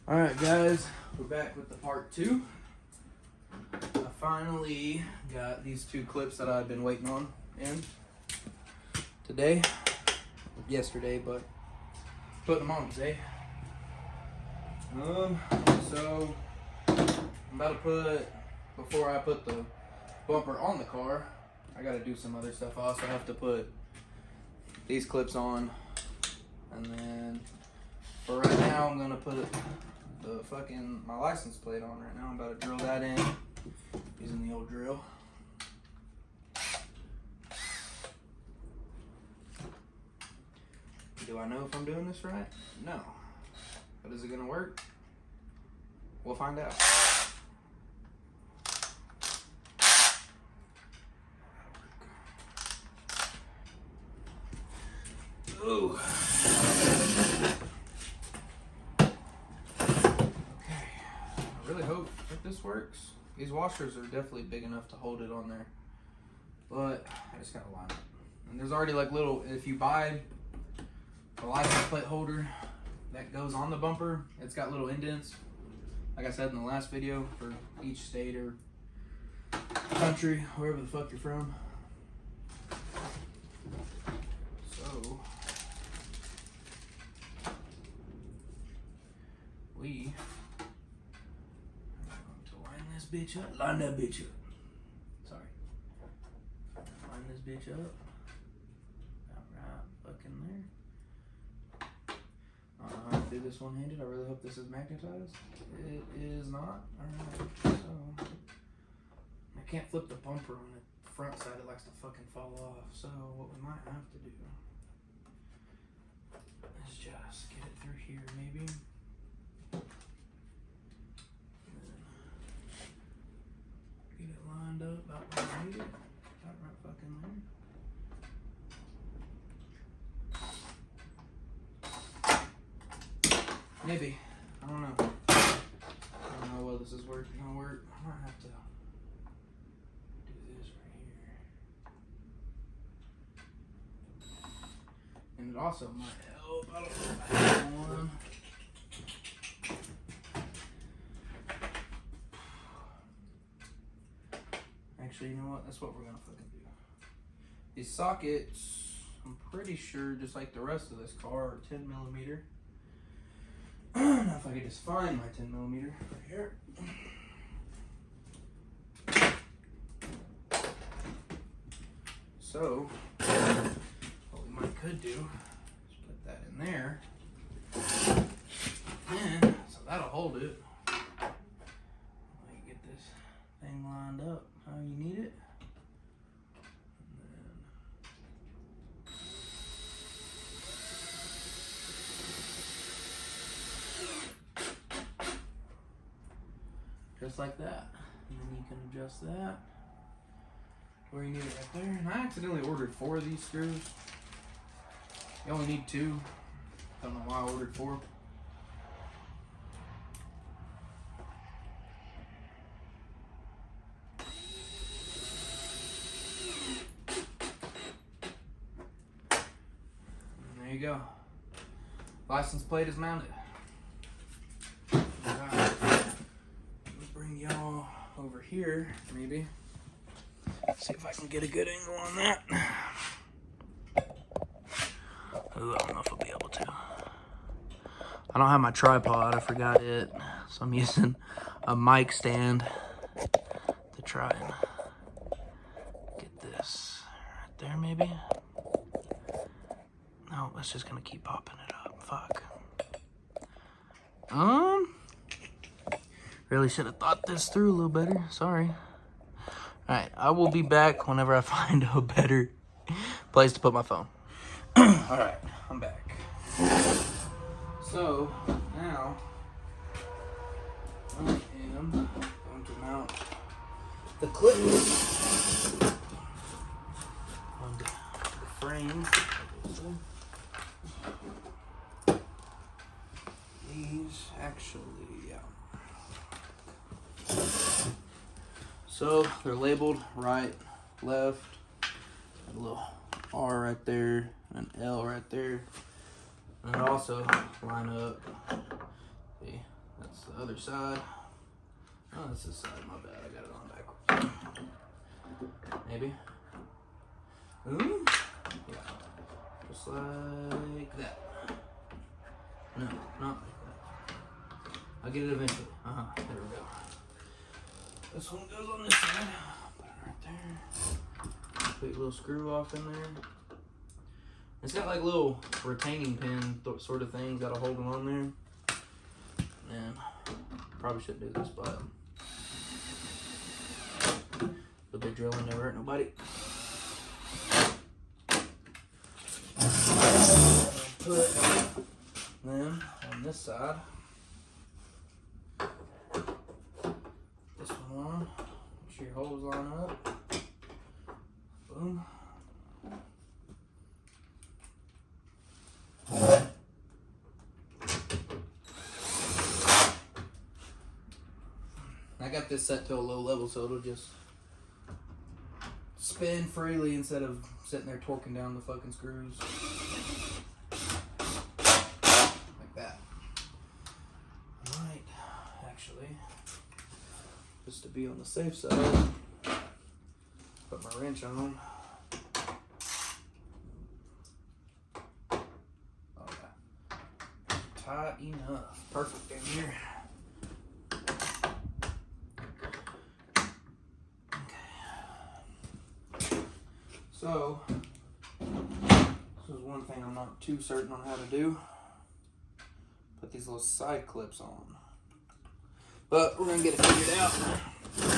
Alright guys, we're back with the part 2. I finally got these 2 clips that I've been waiting on in today. Yesterday, but putting them on today. So I'm about to before I put the bumper on the car, I gotta do some other stuff. I also have to put these clips on, and then for right now I'm gonna put my license plate on right now. I'm about to drill that in using the old drill. Do I know if I'm doing this right? No. But is it gonna work? We'll find out. Ooh. I really hope that this works. These washers are definitely big enough to hold it on there, but I just gotta line it. And there's already like little, if you buy a license plate holder that goes on the bumper, it's got little indents, like I said in the last video, for each state or country, wherever the fuck you're from. So we bitch up. Line that bitch up. Sorry. Line this bitch up. Alright, fucking there. I do this one-handed. I really hope this is magnetized. It is not. Alright, so I can't flip the bumper on the front side. It likes to fucking fall off. So what we might have to do is just get it through here, maybe. Get it lined up about where I need it. About right fucking there. Maybe. I don't know. I don't know how well this is gonna work. I might have to do this right here. And it also might help. I don't know if I have one. Actually, you know what? That's what we're gonna fucking do. These sockets, I'm pretty sure, just like the rest of this car, are 10mm. Now if I could just find my 10mm right here. So, what we could do is put that in there. And so that'll hold it. Get this thing lined up how you need it. And then just like that. And then you can adjust that where you need it right there. And I accidentally ordered 4 of these screws. You only need 2. Don't know why I ordered 4. There you go. License plate is mounted. Alright. Let's bring y'all over here, maybe. See if I can get a good angle on that. Ooh, I don't know if I'll be able to. I don't have my tripod, I forgot it. So I'm using a mic stand to try and get this right there, maybe. No, it's just gonna keep popping it up. Fuck. Really should have thought this through a little better. Sorry. Alright, I will be back whenever I find a better place to put my phone. Alright, I'm back. So, now I am going to mount the clips on the frame. These actually, yeah. So they're labeled right, left, a little R right there, an L right there, and it also line up. See, the other side. Oh, that's this side. My bad. I got it on backwards. Maybe. Ooh. Yeah. Just like that. No, not like that. I'll get it eventually. There we go. This one goes on this side. Put it right there. Put a little screw off in there. It's got like little retaining pin sort of things that'll hold them on there. And probably shouldn't do this, but the big drilling never hurt nobody. Put them on this side. This one on. Make sure your holes line up. Boom. I got this set to a low level so it'll just spin freely instead of sitting there torquing down the fucking screws. Like that. Alright, actually, just to be on the safe side, put my wrench on. Oh yeah. Tight enough. Perfect in here. So, this is one thing I'm not too certain on how to do. Put these little side clips on. But we're going to get it figured out. So,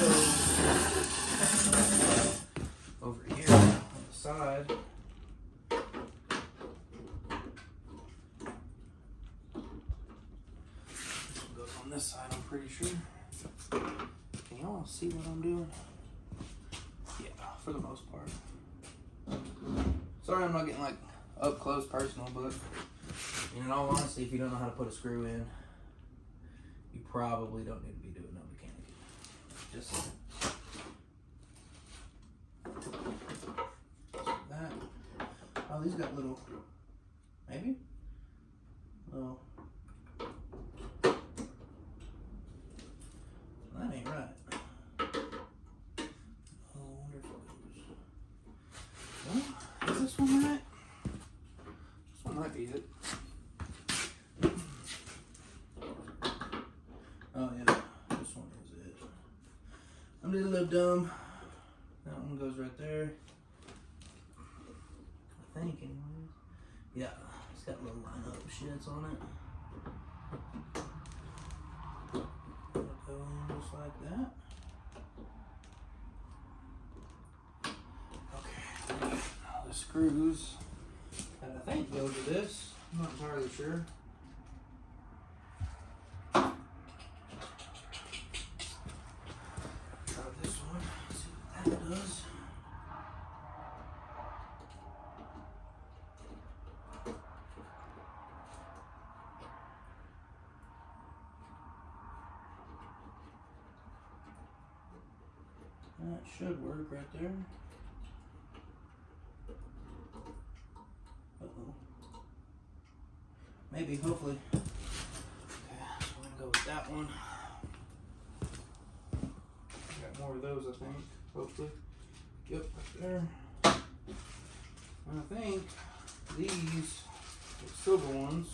over here on the side, this one goes on this side, I'm pretty sure. Can y'all see what I'm doing? Yeah, for the most part. Sorry I'm not getting like up close personal, but in all honesty, if you don't know how to put a screw in, you probably don't need to be doing no mechanic. Just like that. Oh, these got little, maybe? Oh. That ain't right. Is this one right? This one might be it. Oh yeah, this one is it. I'm just a little dumb. That one goes right there. I think anyways. Yeah, it's got little line up shits on it. It'll go in just like that. The screws that I think go to this. I'm not entirely sure. Try this one, see what that does. That should work right there. Uh-oh. Maybe, hopefully. Okay, so I'm gonna go with that one. Got more of those, I think. Hopefully. Yep, right there. And I think these silver ones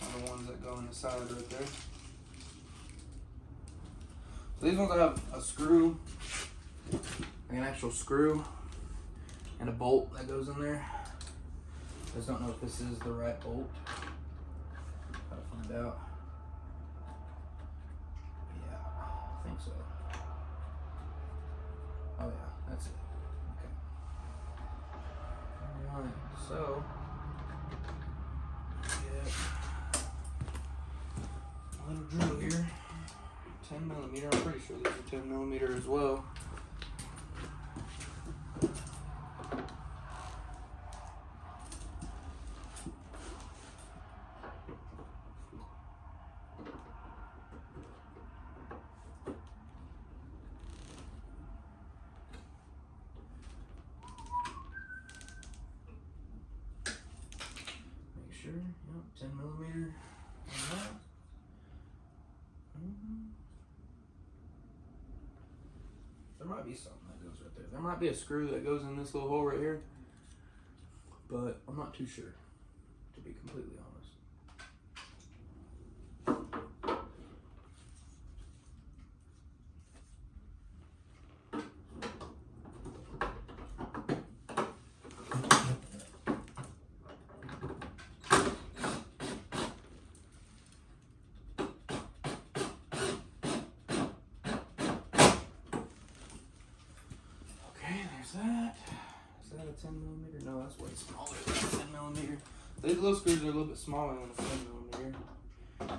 are the ones that go on the side right there. So these ones have a screw, like an actual screw, and a bolt that goes in there. I just don't know if this is the right bolt. Gotta find out. Yeah, I think so. Oh yeah, that's it. Okay. Alright, so get a little drill here. 10mm, I'm pretty sure these are 10mm as well. Make sure, yep, 10mm on that. might be something that goes right there. There might be a screw that goes in this little hole right here, but I'm not too sure, to be completely honest. That is that a 10 millimeter? No, that's way smaller than a 10 millimeter. These little screws are a little bit smaller than a 10 millimeter. And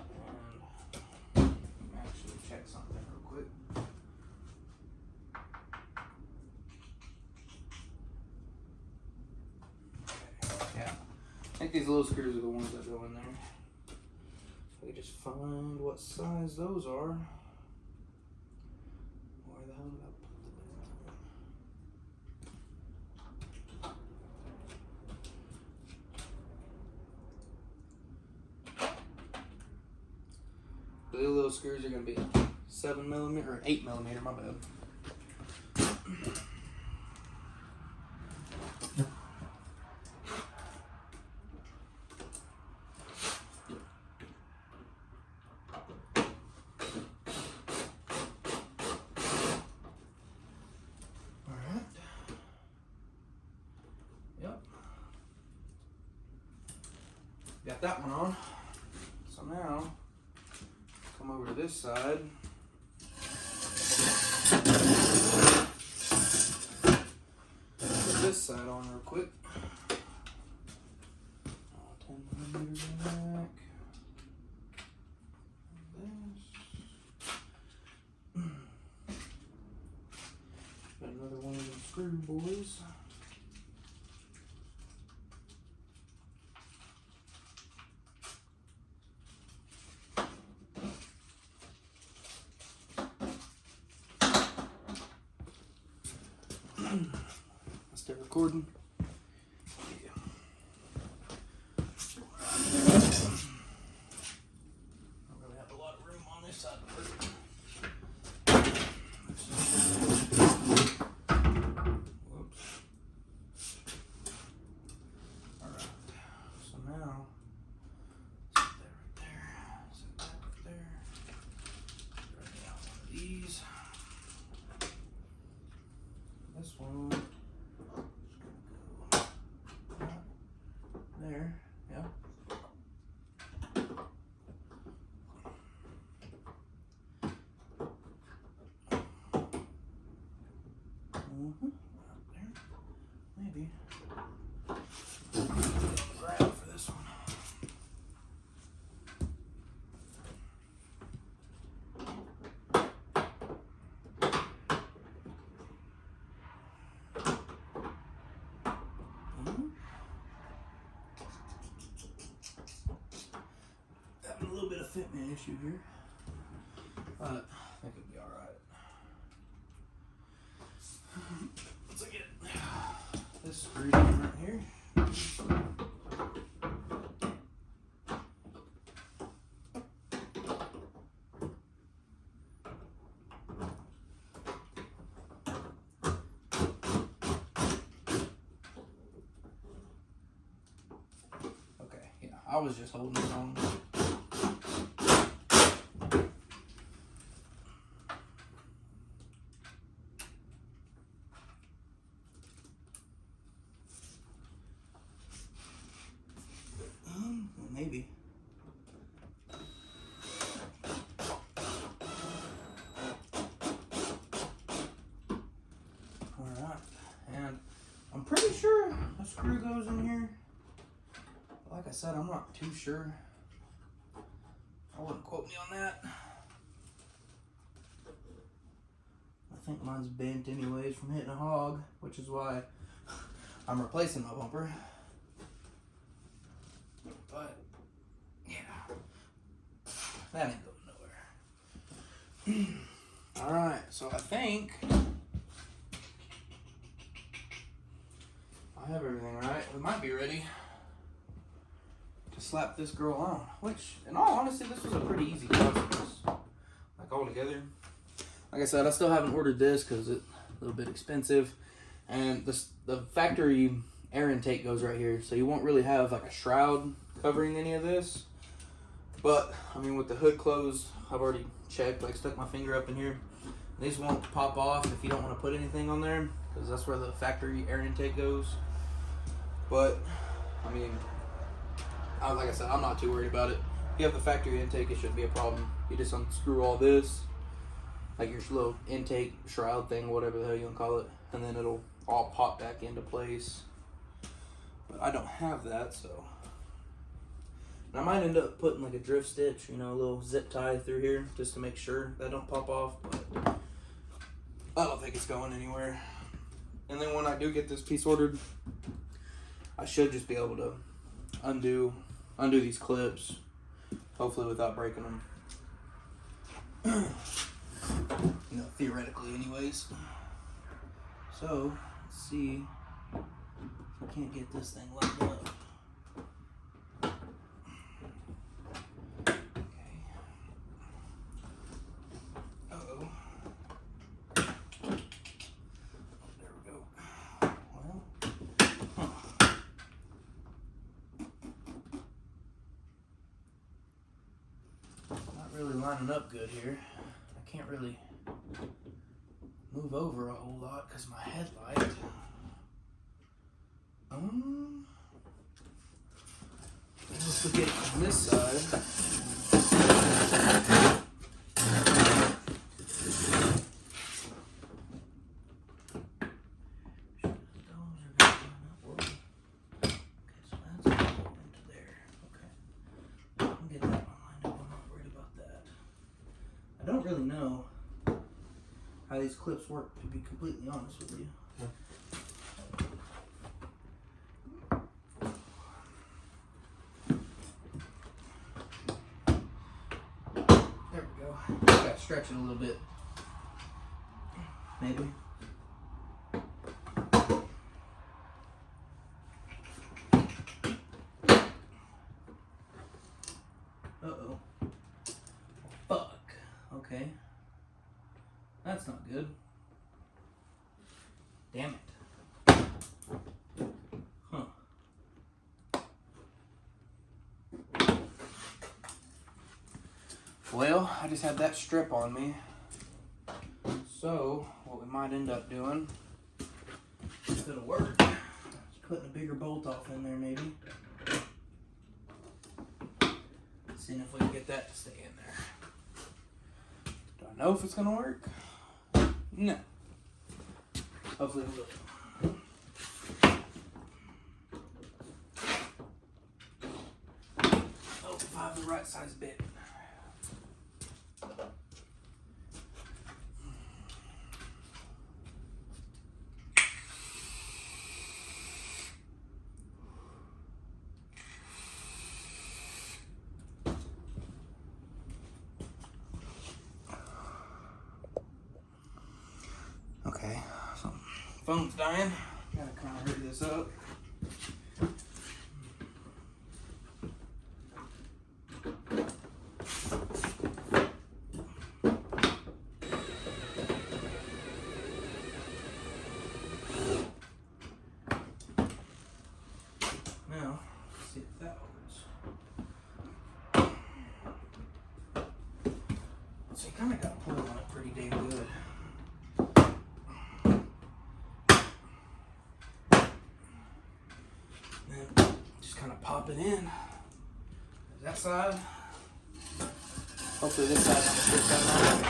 let me actually check something real quick. Okay, yeah, I think these little screws are the ones that go in there. Let me just find what size those are. Where the hell did I put them? The little screws are going to be 7 millimeter or 8 millimeter, my bad. Alright. Yep. Got that one on. So now, come over to this side. Put this side on real quick. 10 millimeters back. Got another one of them screw boys. Still recording? Yeah. I don't really have a lot of room on this side of the curtain. Whoops. Alright. So now, set that right there. Set that right there. Grab out one of these. This one. There, yeah. Up there, maybe. Grab for this one. Having a little bit of fitment issue here, but I think it'll be all right. Let's get this screwed in right here. Okay, yeah, I was just holding it on. Maybe. Alright, and I'm pretty sure a screw goes in here. Like I said, I'm not too sure. I wouldn't quote me on that. I think mine's bent anyways from hitting a hog, which is why I'm replacing my bumper. But yeah, that ain't going nowhere. All right, so I think I have everything right. We might be ready to slap this girl on, which in all honesty, this was a pretty easy process, like all together. Like I said, I still haven't ordered this because little bit expensive. And the factory air intake goes right here, so you won't really have like a shroud covering any of this. But I mean, with the hood closed, I've already checked, like stuck my finger up in here. These won't pop off if you don't want to put anything on there, because that's where the factory air intake goes. But I mean, like I said, I'm not too worried about it. If you have the factory intake, it shouldn't be a problem. You just unscrew all this, like your little intake shroud thing, whatever the hell you want to call it, and then it'll all pop back into place. But I don't have that, so. And I might end up putting like a drift stitch, you know, a little zip tie through here just to make sure that don't pop off, but I don't think it's going anywhere. And then when I do get this piece ordered, I should just be able to undo these clips, hopefully without breaking them. You know, theoretically anyways. So, let's see if I can't get this thing lined up. Really lining up good here. I can't really move over a whole lot because my headlight. Let's look at it from this side. I don't really know how these clips work, to be completely honest with you. There we go. Got to stretch it a little bit. Maybe. Uh-oh. Fuck. Okay. That's not good. Damn it. Huh. Well, I just had that strip on me. So, what we might end up doing, if it'll work, is putting a bigger bolt off in there maybe. Seeing if we can get that to stay in there. Do I know if it's gonna work? No. Hopefully it will. Oh, if I have the right size bit. Okay, so phone's dying. Gotta kind of hurry this up. Now, let's see if that holds. So you kind of got to pull on it pretty damn good. Just kind of pop it in. That side. Hopefully this side don't stick that on.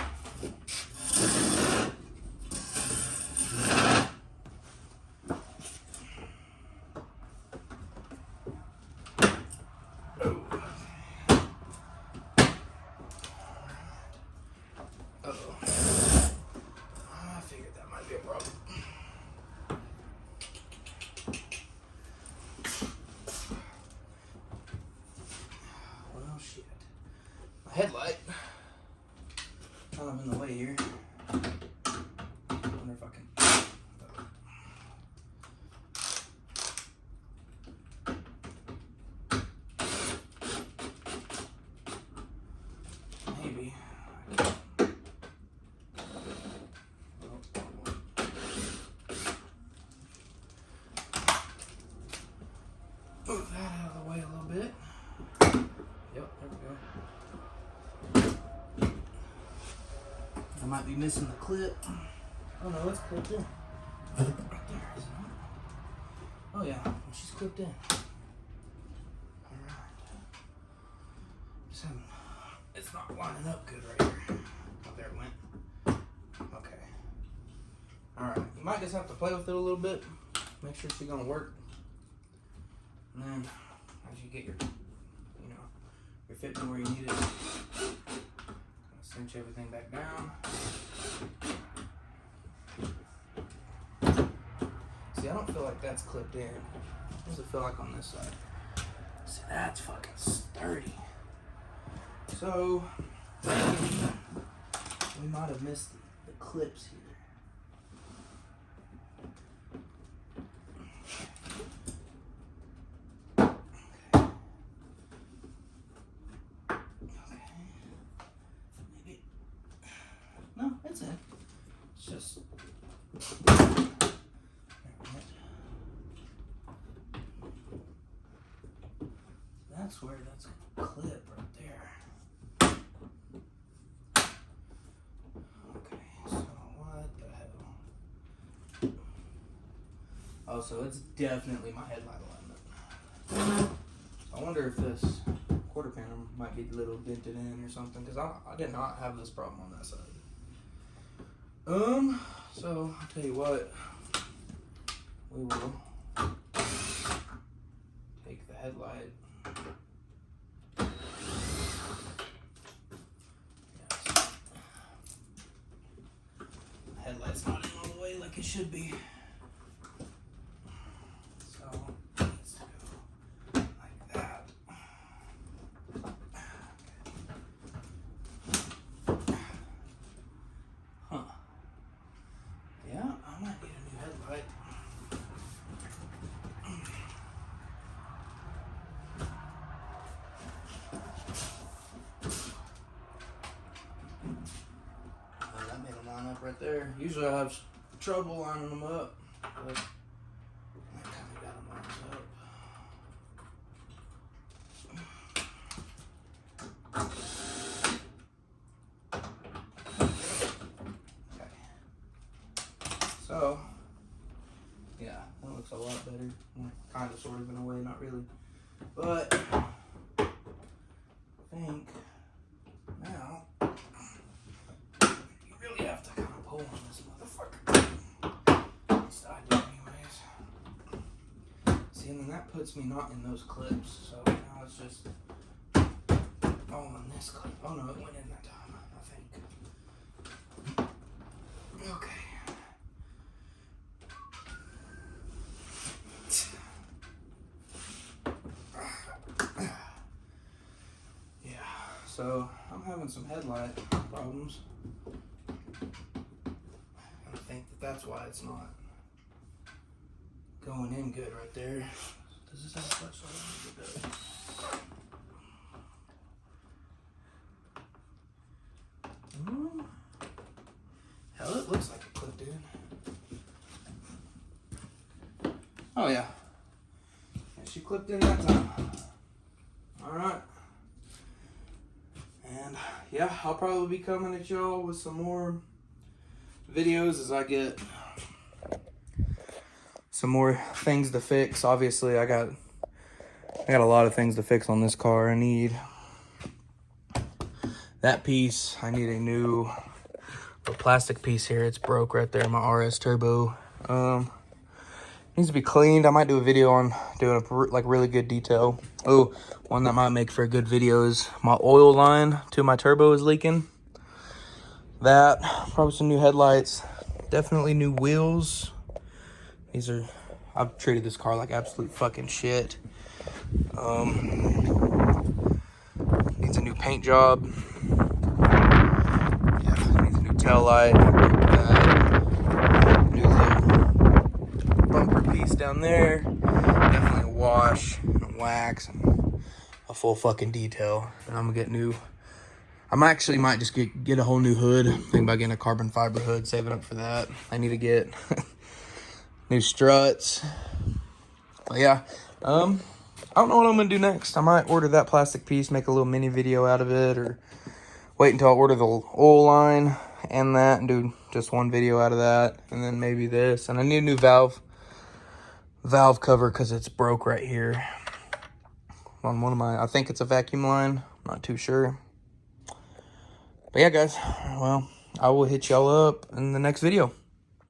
Uh-oh. I figured that might be a problem. Well, shit. My headlight kind of in the way here. I wonder if I can. Maybe. might be missing the clip. Oh no, it's clipped in. Right there, is it not? Oh yeah, she's clipped in. Alright. It's not lining up good right here. Oh, there it went. Okay. Alright, you might just have to play with it a little bit. Make sure she's gonna work. And then, as you get your, your fitment where you need it, cinch everything back down. See, I don't feel like that's clipped in. What does it feel like on this side? See, that's fucking sturdy. So, we might have missed the clips here. No, it's in. It's just that's where that's a clip right there. Okay, so what the hell? Oh, so it's definitely my headlight alignment. I wonder if this quarter panel might be a little dented in or something, because I did not have this problem on that side. So I'll tell you what, we will take the headlight. Yes. The headlight's not in all the way like it should be. So let's go like that. Huh. Yeah, I might need a new headlight. Oh, that made them line up right there. Usually I have trouble lining them up, but I kind of got them lined up. So, yeah, that looks a lot better. Kind of, sort of, in a way, not really. But, I think now, you really have to kind of pull on this motherfucker. At least I do anyways. See, and then that puts me not in those clips. So now it's just all on this clip. Oh no, it went in that time, I think. Okay. So I'm having some headlight problems. I think that's why it's not going in good right there. Does this have a flashlight on? It does. Hell, it looks like it clipped in. Oh yeah. Yeah, she clipped in that time. Alright. And yeah, I'll probably be coming at y'all with some more videos as I get some more things to fix. Obviously, I got a lot of things to fix on this car. I need that piece. I need a new plastic piece here. It's broke right there, my RS turbo. Needs to be cleaned. I might do a video on doing a really good detail. Oh, one that might make for a good video is my oil line to my turbo is leaking. That, probably some new headlights, definitely new wheels. I've treated this car like absolute fucking shit. Needs a new paint job. Yeah, needs a new tail light. New little bumper piece down there. Definitely a wash and a wax and a full fucking detail. And I'm gonna get new. Might just get a whole new hood. Think about getting a carbon fiber hood, saving up for that. I need to get new struts. But yeah, I don't know what I'm gonna do next. I might order that plastic piece, make a little mini video out of it, or wait until I order the oil line. and that and do just one video out of that, and then maybe this. And I need a new valve cover because it's broke right here on one of my, I think it's a vacuum line, I'm not too sure. But yeah, guys, well, I will hit y'all up in the next video.